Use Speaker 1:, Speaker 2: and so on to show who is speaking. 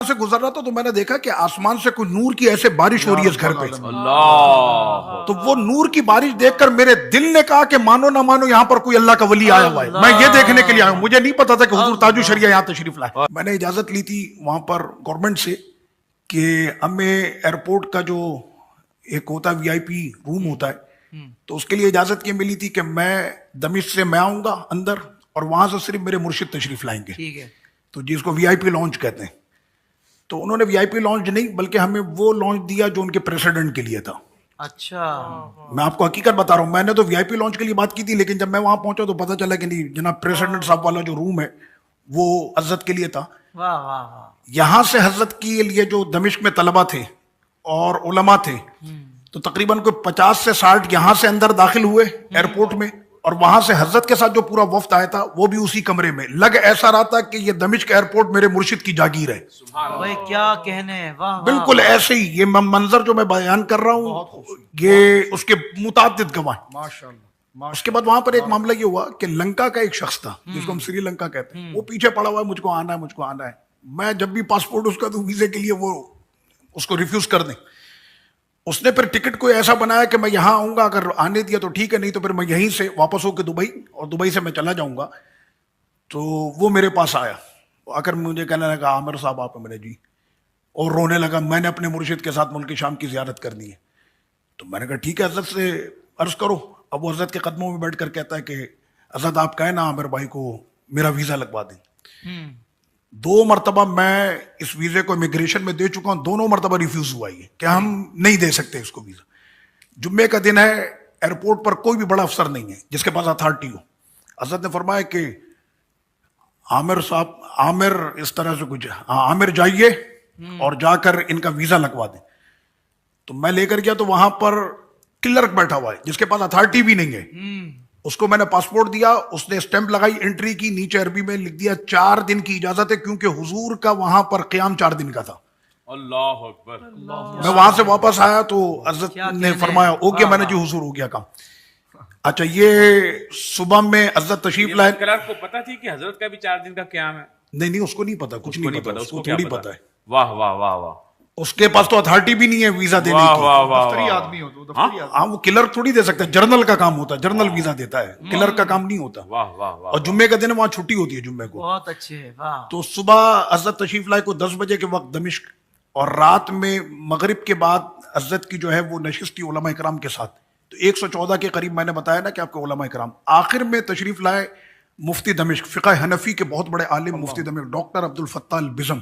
Speaker 1: से गुजर रहा था तो मैंने देखा कि आसमान से कोई नूर की ऐसे बारिश हो रही है इस घर पे।
Speaker 2: अल्लाह।
Speaker 1: तो वो नूर की बारिश देखकर मेरे दिल ने कहा कि मानो ना मानो यहाँ पर कोई अल्लाह का वली आया हुआ है। मैं ये देखने के लिए आया हूं। मुझे नहीं पता था कि हुजूर ताजु शरिया यहाँ तशरीफ लाए। मैंने इजाजत ली थी वहां पर गवर्नमेंट से कि हमें एयरपोर्ट का जो एक होता है वीआईपी रूम होता है, तो उसके लिए इजाजत ये मिली थी कि मैं दमिश्क से मैं आऊंगा अंदर और वहां से सिर्फ मेरे मुर्शिद तशरीफ लाएंगे।
Speaker 3: ठीक है।
Speaker 1: तो जिसको वीआईपी लॉन्च कहते हैं। तो उन्होंने वीआईपी लॉन्च नहीं बल्कि हमें वो लॉन्च दिया जो उनके प्रेसिडेंट के लिए था।
Speaker 3: अच्छा।
Speaker 1: मैं आपको हकीकत बता रहा हूं, मैंने तो वीआईपी लॉन्च के लिए बात की थी, लेकिन जब मैं वहां पहुंचा तो पता चला कि नहीं जनाब, प्रेसिडेंट साहब वाला जो रूम है वो हजरत के लिए था।
Speaker 3: वाह वाह वाह।
Speaker 1: यहां से हजरत के लिए जो दमिश्क में तलबा थे और उलमा थे, तो तकरीबन कोई 50 से 60 यहां से अंदर दाखिल हुए एयरपोर्ट में, और वहां से हजरत के साथ जो पूरा वफ्द आया था वो भी उसी कमरे में। लग ऐसा रहा था कि ये दमिश्क एयरपोर्ट मेरे मुर्शिद की जागीर है।
Speaker 3: भाई क्या कहने हैं, वाह वाह।
Speaker 1: बिल्कुल ऐसे ही ये मंजर जो मैं बयान कर रहा हूँ, ये उसके मुताबिद गवाह।
Speaker 4: माशाल्लाह।
Speaker 1: उसके बाद वहां पर एक मामला ये हुआ कि लंका का एक शख्स था जिसको हम श्रीलंका कहते हैं, वो पीछे पड़ा हुआ है, मुझको आना है मुझको आना है। मैं जब भी पासपोर्ट उसका दूं वीजे के लिए, वो उसको रिफ्यूज कर दें। उसने फिर टिकट कोई ऐसा बनाया कि मैं यहां आऊंगा, अगर आने दिया तो ठीक है, नहीं तो फिर मैं यहीं से वापस होकर दुबई और दुबई से मैं चला जाऊंगा। तो वो मेरे पास आया, आकर मुझे कहने लगा आमिर साहब आप हैं? मैंने जी, और रोने लगा। मैंने अपने मुर्शिद के साथ मुल्क शाम की जियारत करनी है। तो मैंने कहा ठीक है हजरत से अर्ज करो। अब वो हजरत के कदमों में बैठ कर कहता है कि हजरत आप कहें ना आमिर भाई को मेरा वीजा लगवा दें। 2 मरतबा मैं इस वीजे को इमिग्रेशन में दे चुका हूं, दोनों मरतबा रिफ्यूज हुआ है कि हम नहीं दे सकते इसको वीजा। जुम्मे का दिन है, एयरपोर्ट पर कोई भी बड़ा अफसर नहीं है जिसके पास अथॉरिटी हो। हजरत ने फरमाया कि आमिर साहब, आमिर इस तरह से कुछ, हाँ आमिर जाइए और जाकर इनका वीजा लगवा दें। तो मैं लेकर गया तो वहां पर क्लर्क बैठा हुआ है जिसके पास अथॉरिटी भी नहीं है। उसको मैंने पासपोर्ट दिया, उसने स्टैंप लगाई, एंट्री की, नीचे अरबी में लिख दिया 4 दिन की इजाजत है, क्योंकि हुजूर का वहां पर क़याम 4 दिन का था।
Speaker 2: अल्लाह अकबर।
Speaker 1: मैं वहां से वापस आया तो हजरत
Speaker 3: क्या
Speaker 1: ने
Speaker 3: कहने?
Speaker 1: फरमाया ओके,
Speaker 3: वाह,
Speaker 1: मैंने जी हुजूर हो गया काम। अच्छा, ये सुबह में हजरत तशरीफ लाए।
Speaker 2: क्लर्क को पता थी कि हजरत का भी 4 दिन का क्याम है?
Speaker 1: नहीं नहीं, उसको नहीं पता, कुछ नहीं पता, उसको
Speaker 2: क्या
Speaker 1: थोड़ी पता है।
Speaker 2: वाह वाह वाह वाह।
Speaker 1: उसके पास तो अथॉरिटी भी नहीं है वीजा देने
Speaker 2: वाह
Speaker 1: की।
Speaker 2: वाह वाह
Speaker 4: दफ्तरी
Speaker 2: वाह।
Speaker 4: आदमी हो तो दफ्तरी आदमी।
Speaker 1: हाँ, वो क्लर्क थोड़ी दे सकता है, जर्नल का काम होता है, जर्नल वीजा देता है, क्लर्क का काम नहीं होता।
Speaker 2: वाह वाह वाह।
Speaker 1: और जुम्मे का दिन वहां छुट्टी होती है जुम्मे को।
Speaker 3: बहुत अच्छे है, वाह।
Speaker 1: तो सुबह हजरत तशरीफ लाए को 10 बजे के वक्त दमिश्क, और रात में मगरिब के बाद हजरत की जो है वो नशिस्त थी उलमा इकराम के साथ। तो 114 के करीब मैंने बताया ना कि आपके उलमा इकराम। आखिर में तशरीफ लाए मुफ्ती दमिश्क, फिक़ह हनफी के बहुत बड़े आलिम मुफ्ती दमिश्क, डॉक्टर अब्दुल फत्ताह अल बिज़म।